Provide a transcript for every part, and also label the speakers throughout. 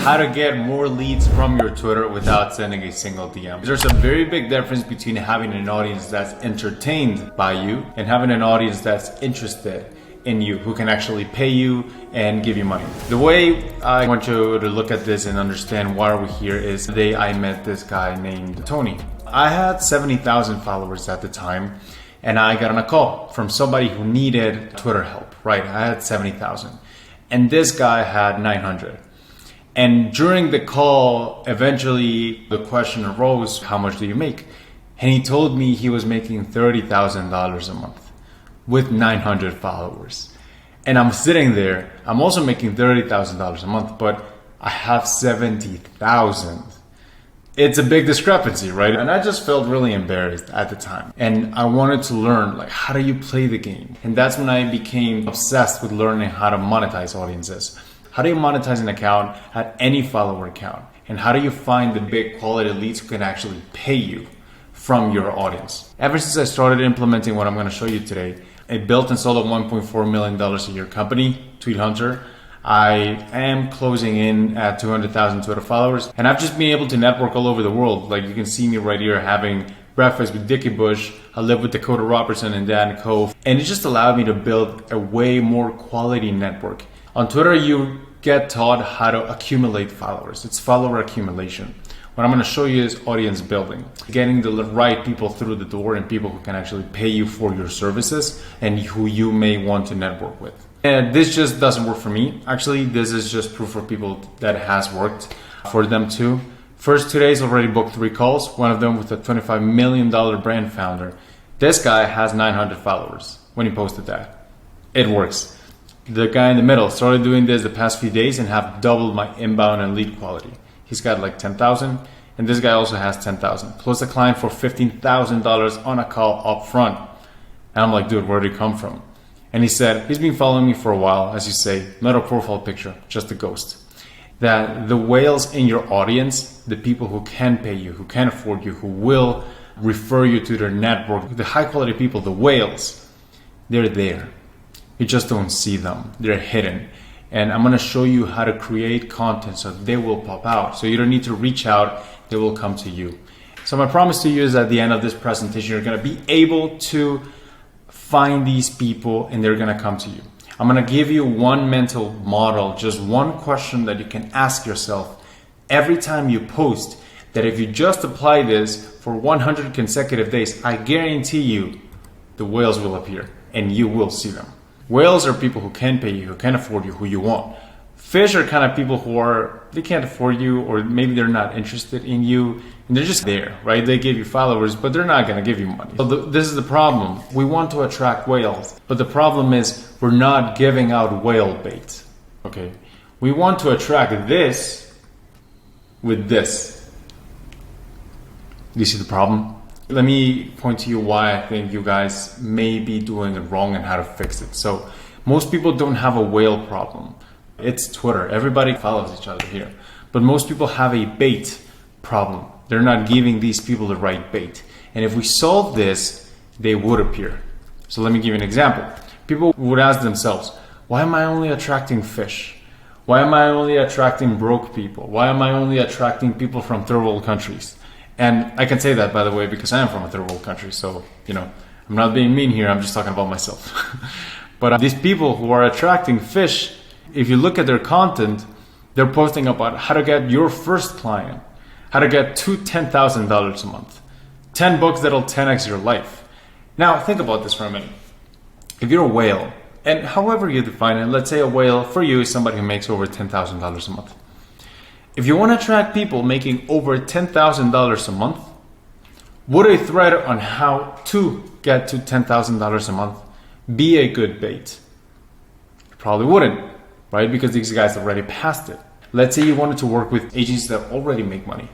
Speaker 1: how to get more leads from your Twitter without sending a single DM. There's a very big difference between having an audience that's entertained by you and having an audience that's interested in you, who can actually pay you and give you money. The way I want you to look at this and understand why we're here is the day I met this guy named Tony. I had 70,000 followers at the time, and I got on a call from somebody who needed Twitter help, right? I had 70,000 and this guy had 900. And during the call, eventually the question arose, how much do you make? And he told me he was making $30,000 a month with 900 followers. And I'm sitting there, I'm also making $30,000 a month, but I have 70,000. It's a big discrepancy, right? And I just felt really embarrassed at the time. And I wanted to learn, like, how do you play the game? And that's when I became obsessed with learning how to monetize audiences. How do you monetize an account at any follower account? And how do you find the big quality leads who can actually pay you from your audience? Ever since I started implementing what I'm going to show you today, a built and sold a $1.4 million a year company, Tweet Hunter. I am closing in at 200,000 Twitter followers, and I've just been able to network all over the world. Like, you can see me right here having breakfast with Dickie Bush. I live with Dakota Robertson and Dan Cove, and it just allowed me to build a way more quality network. On Twitter, you get taught how to accumulate followers. It's follower accumulation. What I'm going to show you is audience building, getting the right people through the door and people who can actually pay you for your services and who you may want to network with. And this just doesn't work for me. Actually, this is just proof for people that it has worked for them too. First 2 days already booked 3 calls, one of them with a $25 million brand founder. This guy has 900 followers when he posted that. It works. The guy in the middle started doing this the past few days and have doubled my inbound and lead quality. He's got like 10,000, and this guy also has 10,000. Closed a client for $15,000 on a call up front. And I'm like, dude, where did he come from? And he said, he's been following me for a while, as you say, not a profile picture, just a ghost. That the whales in your audience, the people who can pay you, who can afford you, who will refer you to their network, the high quality people, the whales, they're there. You just don't see them. They're hidden. And I'm going to show you how to create content so they will pop out. So you don't need to reach out. They will come to you. So my promise to you is at the end of this presentation, you're going to be able to find these people and they're going to come to you. I'm going to give you one mental model, just one question that you can ask yourself every time you post, that if you just apply this for 100 consecutive days, I guarantee you the whales will appear and you will see them. Whales are people who can pay you, who can afford you, who you want. Fish are kind of people who they can't afford you, or maybe they're not interested in you, and they're just there, right? They give you followers, but they're not going to give you money. So this is the problem. We want to attract whales, but the problem is we're not giving out whale bait, okay? We want to attract this with this. Do you see the problem? Let me point to you why I think you guys may be doing it wrong and how to fix it. So most people don't have a whale problem. It's Twitter. Everybody follows each other here. But most people have a bait problem. They're not giving these people the right bait. And if we solve this, they would appear. So let me give you an example. People would ask themselves, why am I only attracting fish? Why am I only attracting broke people? Why am I only attracting people from third world countries? And I can say that, by the way, because I am from a third world country. So, I'm not being mean here. I'm just talking about myself. But these people who are attracting fish, if you look at their content, they're posting about how to get your first client, how to get to $10,000 a month, 10 books that'll 10x your life. Now, think about this for a minute. If you're a whale, and however you define it, let's say a whale for you is somebody who makes over $10,000 a month. If you want to attract people making over $10,000 a month, would a thread on how to get to $10,000 a month be a good bait? Probably wouldn't, right? Because these guys already passed it. Let's say you wanted to work with agencies that already make money.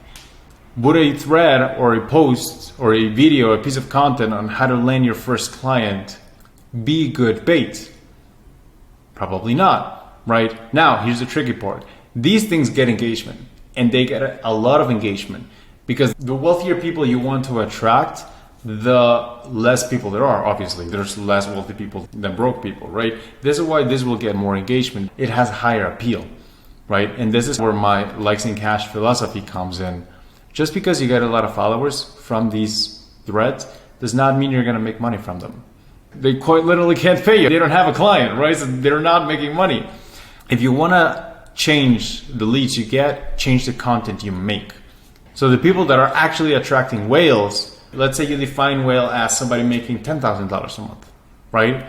Speaker 1: Would a thread or a post or a video, a piece of content on how to land your first client be good bait? Probably not, right? Now, here's the tricky part. These things get engagement, and they get a lot of engagement because the wealthier people you want to attract, the less people there are. Obviously, there's less wealthy people than broke people, right? This is why this will get more engagement. It has higher appeal. right? And this is where my likes and cash philosophy comes in. Just because you get a lot of followers from these threads does not mean you're going to make money from them. They quite literally can't pay you. They don't have a client, right? So they're not making money. If you want to change the leads you get, change the content you make. So the people that are actually attracting whales, let's say you define whale as somebody making $10,000 a month, right?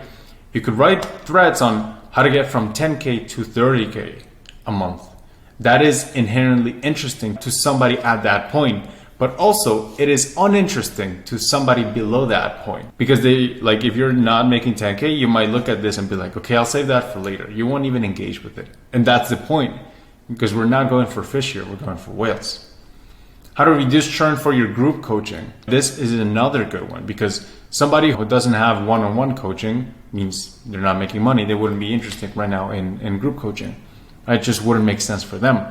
Speaker 1: You could write threads on how to get from 10K to 30K a month. That is inherently interesting to somebody at that point, but also it is uninteresting to somebody below that point, because they, like, if you're not making 10K, you might look at this and be like, okay, I'll save that for later. You won't even engage with it. And that's the point, because we're not going for fish here, we're going for whales. How to reduce churn for your group coaching. This is another good one, because somebody who doesn't have one-on-one coaching means they're not making money. They wouldn't be interested right now in group coaching. It just wouldn't make sense for them.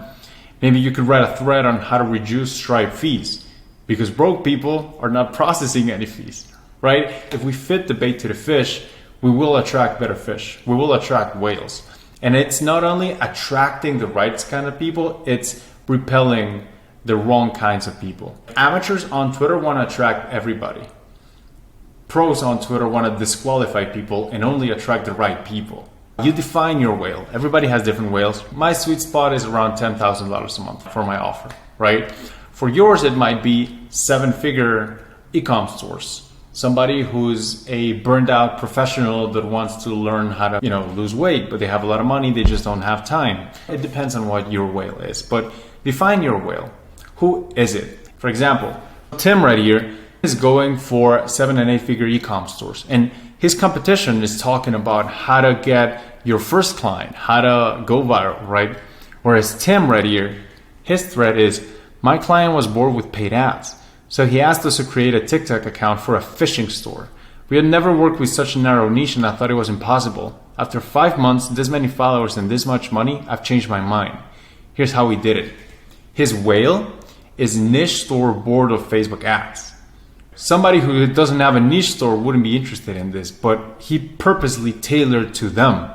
Speaker 1: Maybe you could write a thread on how to reduce Stripe fees, because broke people are not processing any fees, right? If we fit the bait to the fish, we will attract better fish. We will attract whales. And it's not only attracting the right kind of people, it's repelling the wrong kinds of people. Amateurs on Twitter want to attract everybody. Pros on Twitter want to disqualify people and only attract the right people. You define your whale. Everybody has different whales. My sweet spot is around $10,000 a month for my offer, right? For yours, it might be 7-figure e-com stores. Somebody who's a burned out professional that wants to learn how to, lose weight, but they have a lot of money, they just don't have time. It depends on what your whale is, but define your whale. Who is it? For example, Tim right here is going for 7- and 8-figure e-com stores, and his competition is talking about how to get your first client, how to go viral, right? Whereas Tim right here, his thread is, my client was bored with paid ads, so he asked us to create a TikTok account for a fishing store. We had never worked with such a narrow niche and I thought it was impossible. After 5 months, this many followers and this much money, I've changed my mind. Here's how he did it. His whale is niche store bored of Facebook ads. Somebody who doesn't have a niche store wouldn't be interested in this, but he purposely tailored to them.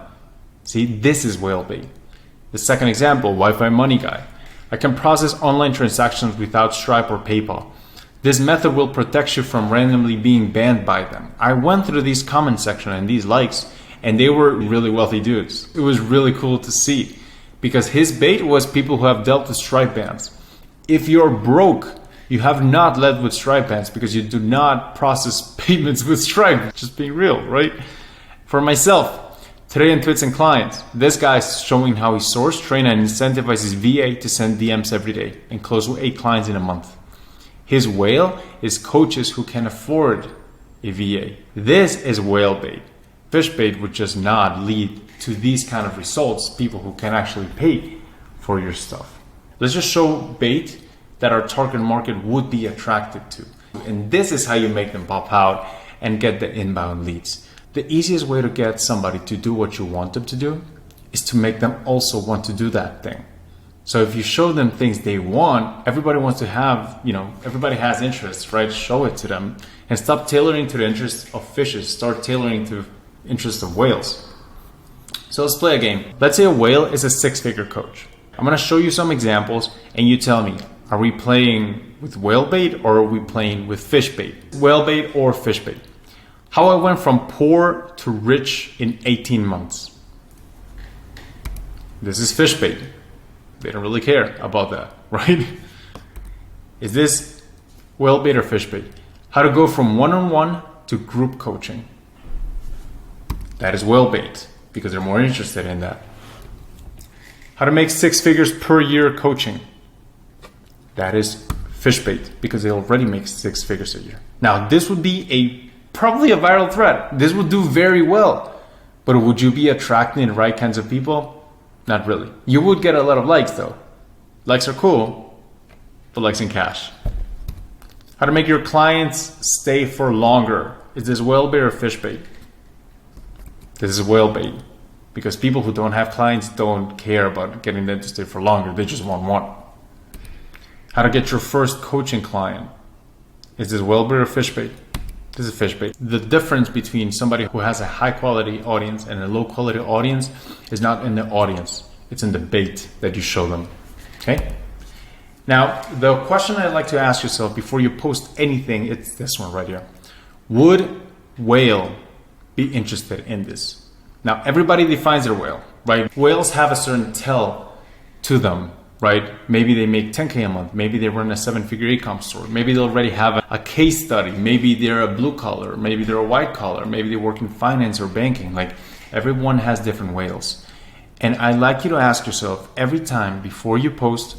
Speaker 1: See, this is whale bait. The second example, Wi-Fi Money Guy. I can process online transactions without Stripe or PayPal. This method will protect you from randomly being banned by them. I went through these comment section and these likes, and they were really wealthy dudes. It was really cool to see, because his bait was people who have dealt with Stripe bans. If you're broke, you have not led with Stripe bans because you do not process payments with Stripe. Just being real, right? For myself, today in Tweets and Clients, this guy's showing how he sources, trains, and incentivizes VA to send DMs every day and close 8 clients in a month. His whale is coaches who can afford a VA. This is whale bait. Fish bait would just not lead to these kind of results, people who can actually pay for your stuff. Let's just show bait that our target market would be attracted to. And this is how you make them pop out and get the inbound leads. The easiest way to get somebody to do what you want them to do is to make them also want to do that thing. So if you show them things they want, everybody wants to have, everybody has interests, right? Show it to them and stop tailoring to the interests of fishes. Start tailoring to interests of whales. So let's play a game. Let's say a whale is a 6-figure coach. I'm going to show you some examples and you tell me, are we playing with whale bait or are we playing with fish bait? Whale bait or fish bait? How I went from poor to rich in 18 months. This is fish bait. They don't really care about that, right? Is this whale bait or fish bait? How to go from one-on-one to group coaching. That is whale bait because they're more interested in that. How to make 6 figures per year coaching. That is fish bait because they already make 6 figures a year. Now, this would be probably a viral thread. This would do very well. But would you be attracting the right kinds of people? Not really. You would get a lot of likes though. Likes are cool, but likes and cash. How to make your clients stay for longer. Is this whale bait or fish bait? This is whale bait because people who don't have clients don't care about getting them to stay for longer. They just want one. How to get your first coaching client. Is this whale bait or fish bait? This is fish bait. The difference between somebody who has a high quality audience and a low quality audience is not in the audience. It's in the bait that you show them. Okay? Now, the question I'd like to ask yourself before you post anything, it's this one right here. Would whale be interested in this? Now, everybody defines their whale, right? Whales have a certain tell to them, right? Maybe they make 10K a month. Maybe they run a 7-figure e-com store. Maybe they already have a case study. Maybe they're a blue collar. Maybe they're a white collar. Maybe they work in finance or banking. Like, everyone has different whales. And I'd like you to ask yourself every time before you post,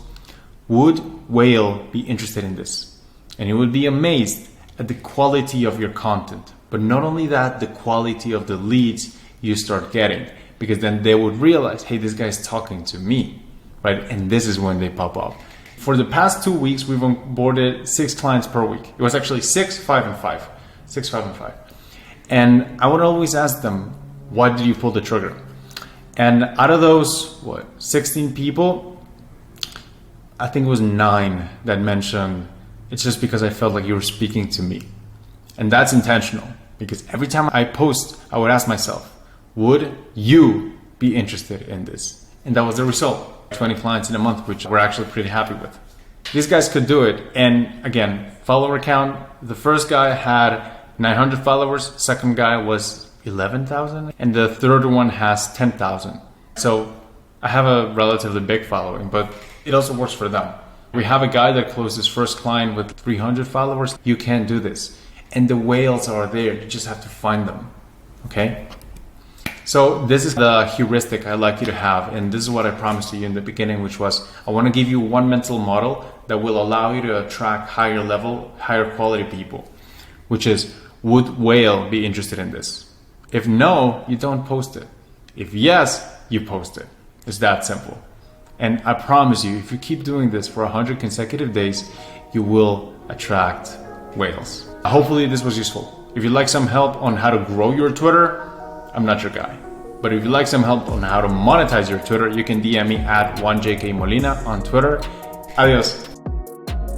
Speaker 1: would whale be interested in this? And you would be amazed at the quality of your content. But not only that, the quality of the leads you start getting. Because then they would realize, hey, this guy's talking to me, right? And this is when they pop up. For the past 2 weeks, we've onboarded 6 clients per week. It was actually 6, 5, and 5. 6, 5, and 5. And I would always ask them, why did you pull the trigger? And out of those, 16 people, I think it was 9 that mentioned, it's just because I felt like you were speaking to me. And that's intentional, because every time I post, I would ask myself, would you be interested in this? And that was the result. 20 clients in a month, which we're actually pretty happy with. These guys could do it. And again, follower count, the first guy had 900 followers, second guy was 11,000, and the third one has 10,000. So I have a relatively big following, but it also works for them. We have a guy that closed his first client with 300 followers. You can do this. And the whales are there. You just have to find them. Okay? So this is the heuristic I'd like you to have. And this is what I promised you in the beginning, which was I want to give you one mental model that will allow you to attract higher level, higher quality people, which is, would whale be interested in this? If no, you don't post it. If yes, you post it. It's that simple. And I promise you, if you keep doing this for 100 consecutive days, you will attract whales. Hopefully this was useful. If you'd like some help on how to grow your Twitter, I'm not your guy. But if you'd like some help on how to monetize your Twitter, you can DM me at 1JKMolina on Twitter. Adios.